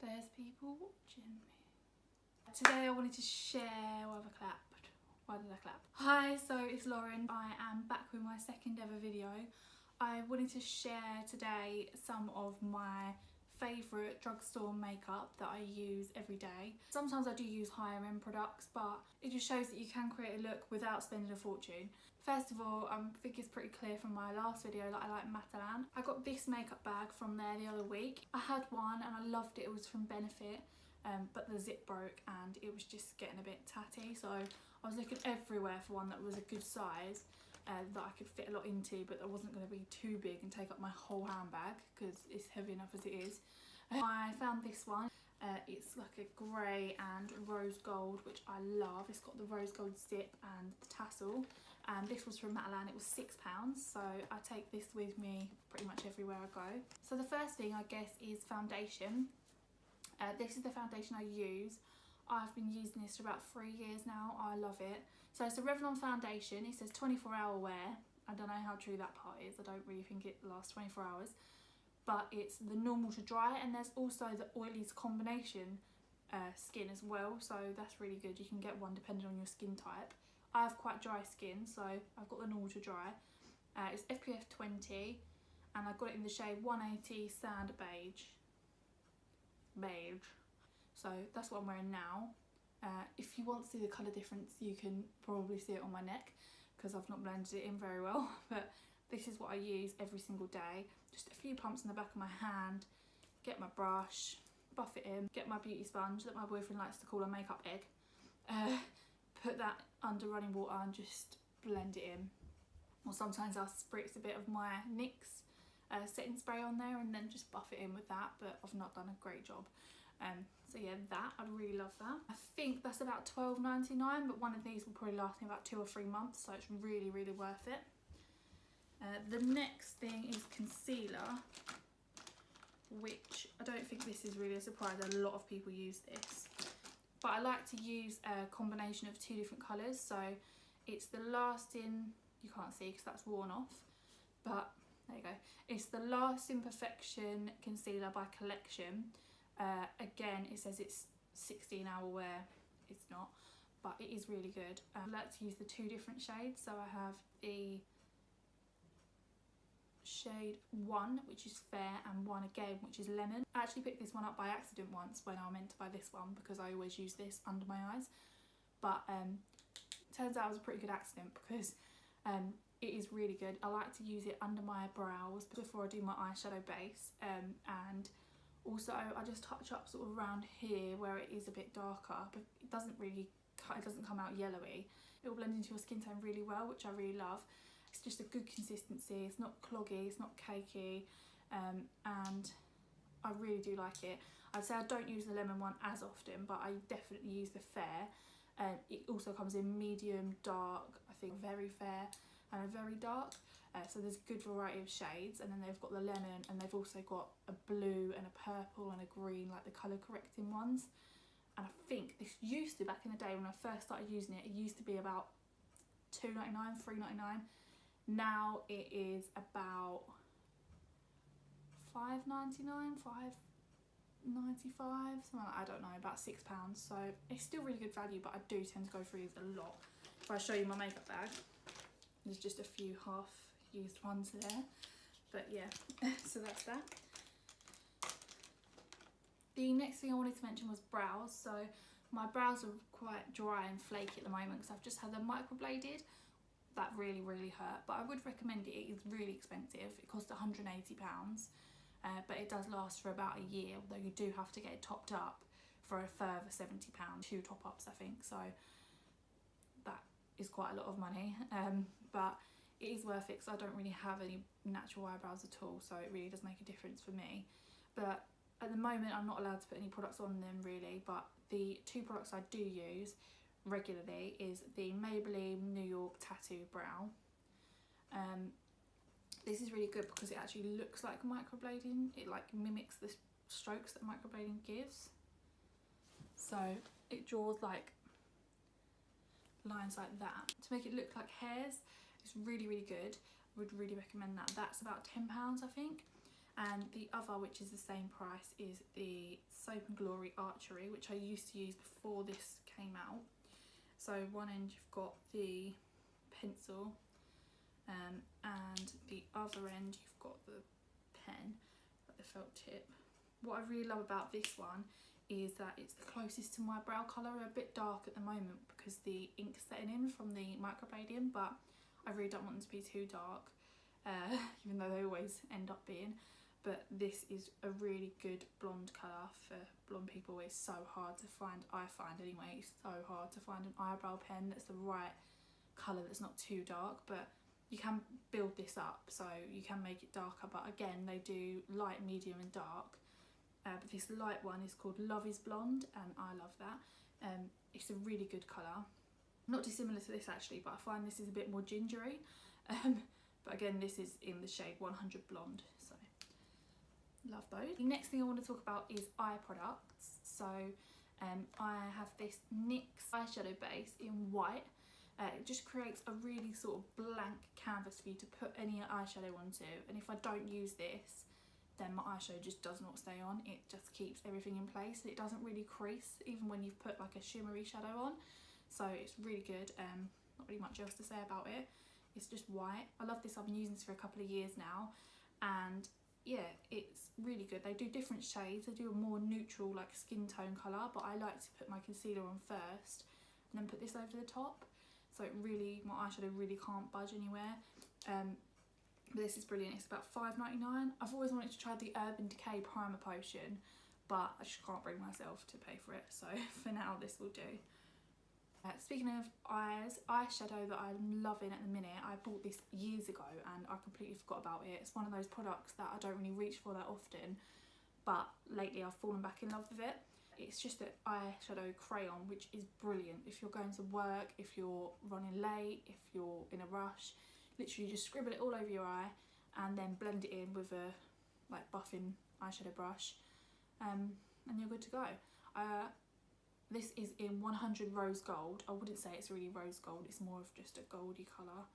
There's people watching me. Today I wanted to share, why have I clapped? Why did I clap? Hi, so it's Lauren. I am back with my second ever video. I wanted to share today some of my favourite drugstore makeup that I use every day. Sometimes I do use higher end products, but it just shows that you can create a look without spending a fortune. First of all, I think it's pretty clear from my last video that I like Maybelline. I got this makeup bag from there the other week. I had one and I loved it. It was from Benefit, but the zip broke and it was just getting a bit tatty. So I was looking everywhere for one that was a good size that I could fit a lot into, but that wasn't going to be too big and take up my whole handbag because it's heavy enough as it is. I found this one. It's like a grey and rose gold, which I love. It's got the rose gold zip and the tassel, and this was from Maybelline. It was £6, so I take this with me pretty much everywhere I go. So the first thing, I guess, is foundation. This is the foundation I use. I've been using this for about 3 years now. I love it. So it's a Revlon foundation. It says 24-hour wear. I don't know how true that part is. I don't really think it lasts 24 hours. But it's the normal to dry, and there's also the oily to combination skin as well. So that's really good. You can get one depending on your skin type. I have quite dry skin, so I've got the normal to dry. It's SPF 20, and I got it in the shade 180 Sand Beige. So that's what I'm wearing now. If you want to see the colour difference, you can probably see it on my neck because I've not blended it in very well, but this is what I use every single day. Just a few pumps in the back of my hand, get my brush, buff it in, get my beauty sponge that my boyfriend likes to call a makeup egg, put that under running water and just blend it in. Or sometimes I'll spritz a bit of my NYX setting spray on there and then just buff it in with that, but I've not done a great job. So yeah, that, I'd really love that. I think that's about £12.99, but one of these will probably last me about 2 or 3 months, so it's really, really worth it. The next thing is concealer, which I don't think this is really a surprise. A lot of people use this, but I like to use a combination of 2 different colours. So it's the Lasting, you can't see because that's worn off, but there you go. It's the Lasting Perfection Concealer by Collection. Again, it says it's 16-hour wear. It's not, but it is really good. I like to use the 2 different shades. So I have the shade 1, which is fair, and 1 again, which is lemon. I actually picked this one up by accident once when I meant to buy this one because I always use this under my eyes, but turns out it was a pretty good accident because it is really good. I like to use it under my brows before I do my eyeshadow base, and also I just touch up sort of around here where it is a bit darker, but it doesn't come out yellowy. It will blend into your skin tone really well, which I really love. It's just a good consistency. It's not cloggy, it's not cakey, and I really do like it. I'd say I don't use the lemon one as often, but I definitely use the fair. It also comes in medium, dark, I think very fair, and a very dark. So there's a good variety of shades, and then they've got the lemon, and they've also got a blue and a purple and a green, like the colour correcting ones. And I think this used to, back in the day when I first started using it, it used to be about £2.99, £3.99. Now it is about £5.99, £5.95, something like that. I don't know, about £6. So it's still really good value, but I do tend to go through these a lot. If I show you my makeup bag, there's just a few half-used ones there. But yeah, so that's that. The next thing I wanted to mention was brows. So my brows are quite dry and flaky at the moment because I've just had them microbladed. That really, really hurt, but I would recommend it. It is really expensive. It costs £180, but it does last for about a year, although you do have to get it topped up for a further £70, 2 top-ups I think, so that is quite a lot of money, but it is worth it because I don't really have any natural eyebrows at all, so it really does make a difference for me. But at the moment I'm not allowed to put any products on them really, but the 2 products I do use regularly is the Maybelline New York Tattoo Brow. This is really good because it actually looks like microblading. It like mimics the strokes that microblading gives, so it draws like lines like that to make it look like hairs. It's really, really good. I would really recommend that. That's about £10 I think, And the other, which is the same price, is the Soap and Glory Archery, which I used to use before this came out. So one end you've got the pencil, and the other end you've got the pen, like the felt tip. What I really love about this one is that it's the closest to my brow colour. A bit dark at the moment because the ink's setting in from the microblading, but I really don't want them to be too dark, even though they always end up being. But this is a really good blonde colour for blonde people. It's so hard to find, I find anyway, it's so hard to find an eyebrow pen that's the right colour, that's not too dark. But you can build this up, so you can make it darker, but again they do light, medium and dark. But this light one is called Love is Blonde, and I love that. It's a really good colour. Not dissimilar to this actually, but I find this is a bit more gingery. But again, this is in the shade 100 Blonde, so love those. The next thing I want to talk about is eye products. So I have this NYX eyeshadow base in white. It just creates a really sort of blank canvas for you to put any eyeshadow onto, and if I don't use this, then my eyeshadow just does not stay on. It just keeps everything in place. It doesn't really crease even when you've put like a shimmery shadow on, so it's really good. Not really much else to say about it. It's just white. I love this. I've been using this for a couple of years now, and yeah, it's really good. They do different shades. They do a more neutral like skin tone colour, but I like to put my concealer on first and then put this over the top. So it really, my eyeshadow really can't budge anywhere. But this is brilliant. It's about $5.99. I've always wanted to try the Urban Decay Primer Potion, but I just can't bring myself to pay for it. So for now, this will do. Speaking of eyeshadow that I'm loving at the minute, I bought this years ago and I completely forgot about it. It's one of those products that I don't really reach for that often, but lately I've fallen back in love with it. It's just an eyeshadow crayon, which is brilliant if you're going to work, if you're running late, if you're in a rush. Literally just scribble it all over your eye and then blend it in with a like buffing eyeshadow brush, and you're good to go. This is in 100 Rose Gold. I wouldn't say it's really rose gold, it's more of just a goldy colour.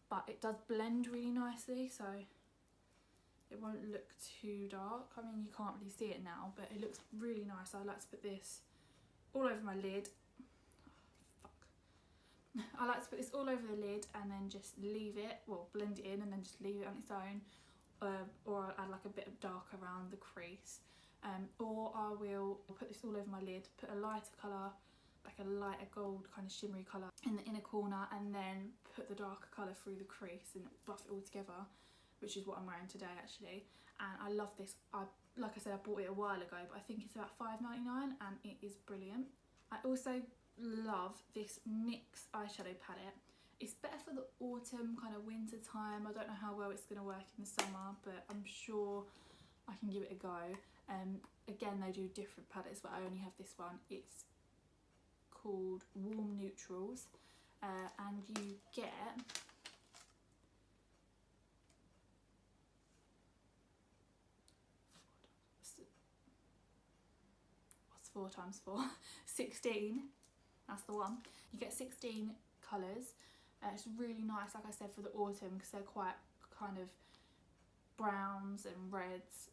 But it does blend really nicely, so it won't look too dark. I mean, you can't really see it now, but it looks really nice. I like to put this all over my lid. I like to put this all over the lid and then just leave it, well, blend it in and then just leave it on its own. Or I'll add like a bit of dark around the crease. Or I will put this all over my lid, put a lighter colour, like a lighter gold kind of shimmery colour in the inner corner, and then put the darker colour through the crease and buff it all together, which is what I'm wearing today actually. And I love this. Like I said, I bought it a while ago, but I think it's about $5.99 and it is brilliant. I also love this NYX eyeshadow palette. It's better for the autumn, kind of winter time. I don't know how well it's going to work in the summer, but I'm sure I can give it a go. Again, they do different palettes, but I only have this one. It's called Warm Neutrals, and you get what's 4 times 4? 16. That's the one. You get 16 colours. It's really nice, like I said, for the autumn because they're quite kind of browns and reds.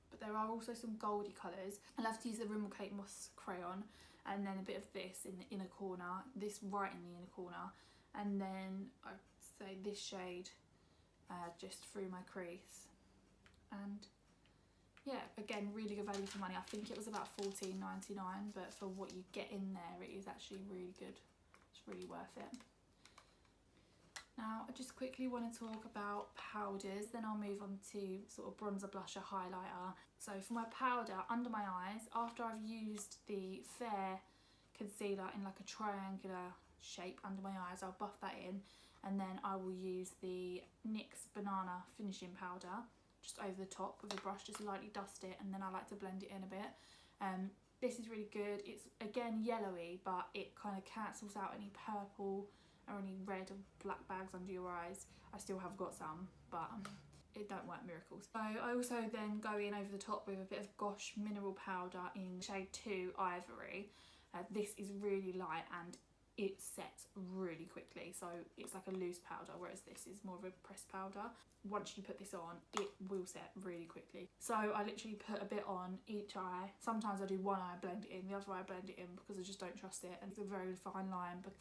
But there are also some goldy colours. I love to use the Rimmel Kate Moss crayon, and then a bit of this in the inner corner, this right in the inner corner, and then I'd say this shade just through my crease. And yeah, again, really good value for money. I think it was about $14.99, but for what you get in there, it is actually really good. It's really worth it. Now, I just quickly want to talk about powders, then I'll move on to sort of bronzer, blusher, highlighter. So for my powder under my eyes, after I've used the Fair concealer in like a triangular shape under my eyes, I'll buff that in, and then I will use the NYX Banana finishing powder just over the top with a brush, just lightly dust it, and then I like to blend it in a bit. This is really good. It's again yellowy, but it kind of cancels out any purple or any red or black bags under your eyes. I still have got some, but it don't work miracles. So I also then go in over the top with a bit of Gosh mineral powder in shade 2 Ivory. This is really light and it sets really quickly. So it's like a loose powder, whereas this is more of a pressed powder. Once you put this on, it will set really quickly. So I literally put a bit on each eye. Sometimes I do one eye, blend it in, the other eye I blend it in, because I just don't trust it. And it's a very fine line, but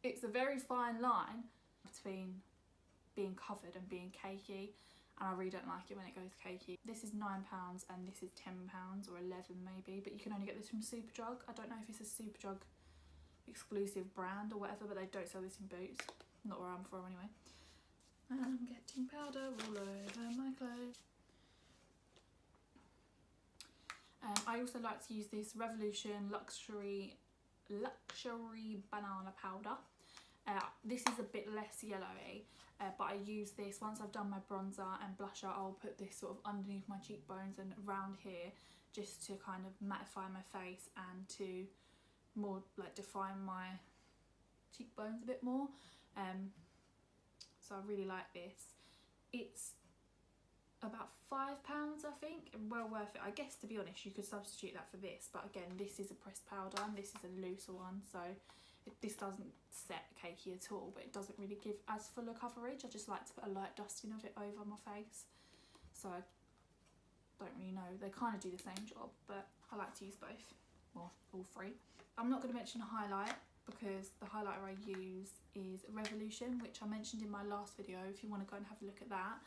it's a very fine line between being covered and being cakey, and I really don't like it when it goes cakey. This is £9 and this is £10 or 11 maybe, but you can only get this from Superdrug. I don't know if it's a Superdrug exclusive brand or whatever, but they don't sell this in Boots. Not where I'm from anyway. And I'm getting powder all over my clothes. I also like to use this Revolution Luxury Banana Powder. This is a bit less yellowy, but I use this once I've done my bronzer and blusher. I'll put this sort of underneath my cheekbones and around here, just to kind of mattify my face and to more like define my cheekbones a bit more. So I really like this. It's about £5 I think, and well worth it. I guess, to be honest, you could substitute that for this, but again, this is a pressed powder and this is a looser one, so this doesn't set cakey at all, but it doesn't really give as full a coverage. I just like to put a light dusting of it over my face, so I don't really know. They kind of do the same job, but I like to use both, or all three. I'm not going to mention a highlight, because the highlighter I use is Revolution, which I mentioned in my last video. If you want to go and have a look at that,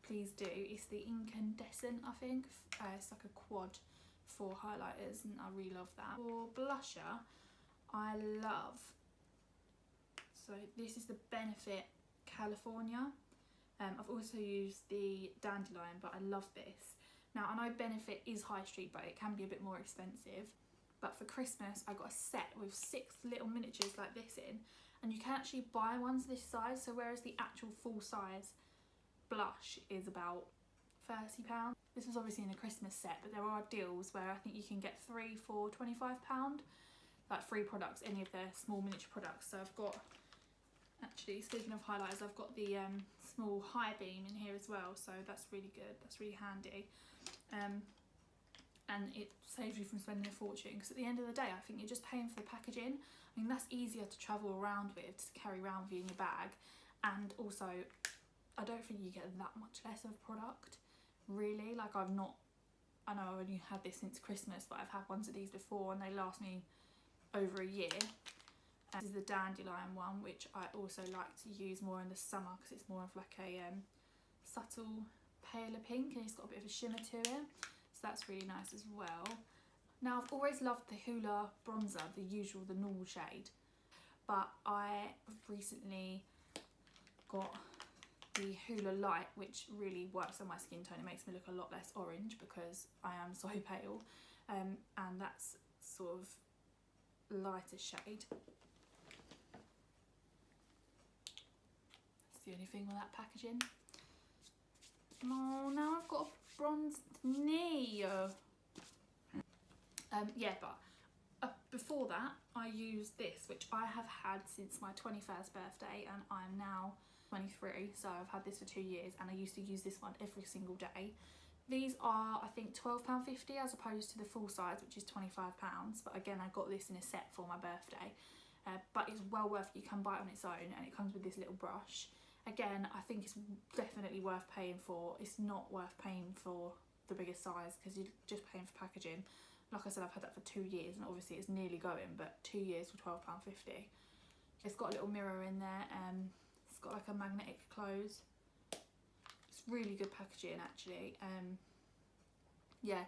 please do. It's the incandescent, I think. It's like a quad for highlighters, and I really love that. For blusher, I love, so this is the Benefit California. I've also used the Dandelion, but I love this. Now, I know Benefit is high street, but it can be a bit more expensive. But for Christmas, I got a set with 6 little miniatures like this in, and you can actually buy ones this size. So whereas the actual full size blush is about £30. This was obviously in a Christmas set, but there are deals where I think you can get 3 for £25. Like 3 products, any of their small miniature products. So I've got, actually speaking of highlighters, I've got the small high beam in here as well, so that's really good, that's really handy. And it saves you from spending a fortune, because at the end of the day, I think you're just paying for the packaging. I mean, that's easier to travel around with, to carry around with you in your bag, and also I don't think you get that much less of product, really. Like, I know I've only had this since Christmas, but I've had ones of these before and they last me over a year. This is the Dandelion one, which I also like to use more in the summer, because it's more of like a subtle paler pink, and it's got a bit of a shimmer to it, so that's really nice as well. Now, I've always loved the Hoola bronzer, the normal shade, but I recently got the Hoola Light, which really works on my skin tone. It makes me look a lot less orange because I am so pale, and that's sort of lighter shade. That's the only thing with that packaging. Oh, now I've got a bronzed knee. Yeah, but before that, I used this, which I have had since my 21st birthday, and I'm now 23, so I've had this for 2 years, and I used to use this one every single day. These are, I think, £12.50 as opposed to the full size, which is £25. But again, I got this in a set for my birthday. But it's well worth it. You can buy it on its own, and it comes with this little brush. Again, I think it's definitely worth paying for. It's not worth paying for the biggest size, because you're just paying for packaging. Like I said, I've had that for 2 years, and obviously it's nearly going, but 2 years for £12.50. It's got a little mirror in there. It's got like a magnetic close. It's really good packaging, actually. Yeah,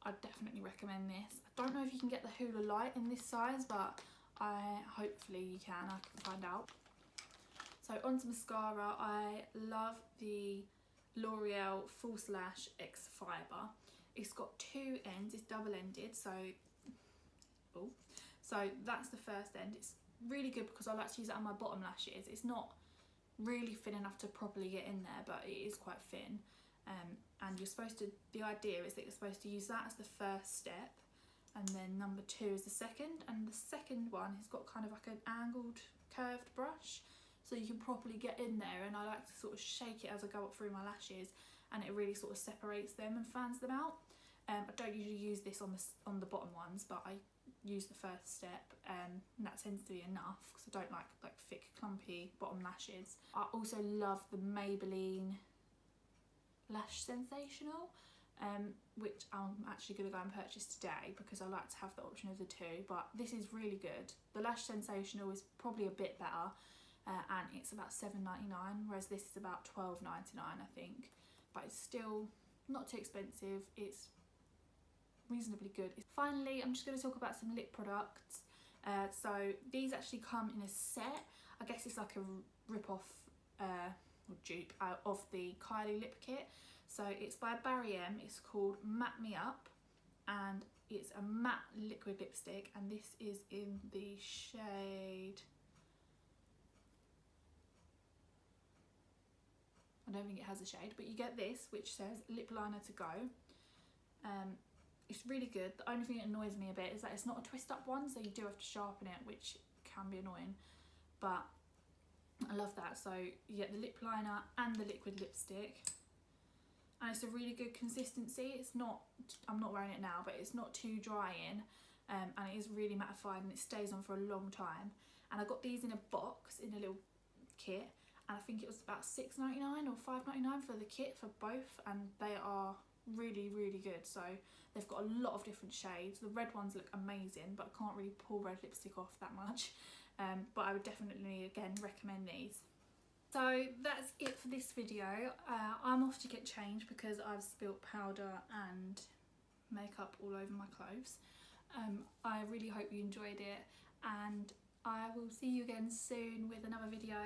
I'd definitely recommend this. I don't know if you can get the Hoola Light in this size, but hopefully you can. I can find out. So onto mascara. I love the L'Oreal False Lash X Fibre. It's got 2 ends. It's double-ended, so that's the first end. It's really good because I like to use it on my bottom lashes. It's not really thin enough to properly get in there, but it is quite thin. And you're supposed to, the idea is that you're supposed to use that as the first step, and then number 2 is the second, and the second one has got kind of like an angled curved brush, so you can properly get in there. And I like to sort of shake it as I go up through my lashes, and it really sort of separates them and fans them out. I don't usually use this on the bottom ones, but I use the first step, and that tends to be enough because I don't like thick clumpy bottom lashes. I also love the Maybelline Lash Sensational, which I'm actually going to go and purchase today because I like to have the option of the two, but this is really good. The Lash Sensational is probably a bit better, and it's about $7.99, whereas this is about $12.99 I think, but it's still not too expensive. It's reasonably good. Finally, I'm just going to talk about some lip products. So these actually come in a set. I guess it's like a rip-off or dupe out of the Kylie lip kit. So it's by Barry M. It's called Matte Me Up, and it's a matte liquid lipstick, and this is in the shade, I don't think it has a shade, but you get this which says lip liner to go. It's really good. The only thing that annoys me a bit is that it's not a twist up one, so you do have to sharpen it, which can be annoying, but I love that. So you get the lip liner and the liquid lipstick, and it's a really good consistency. It's not, I'm not wearing it now, but it's not too drying, and it is really mattified and it stays on for a long time. And I got these in a box in a little kit, and I think it was about $6.99 or $5.99 for the kit for both, and they are really good. So they've got a lot of different shades. The red ones look amazing, but I can't really pull red lipstick off that much, but I would definitely again recommend these. So that's it for this video. I'm off to get changed because I've spilt powder and makeup all over my clothes. I really hope you enjoyed it, and I will see you again soon with another video.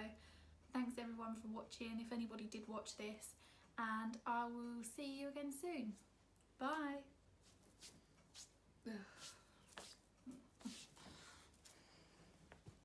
Thanks everyone for watching, if anybody did watch this, and I will see you again soon. Bye. Ugh.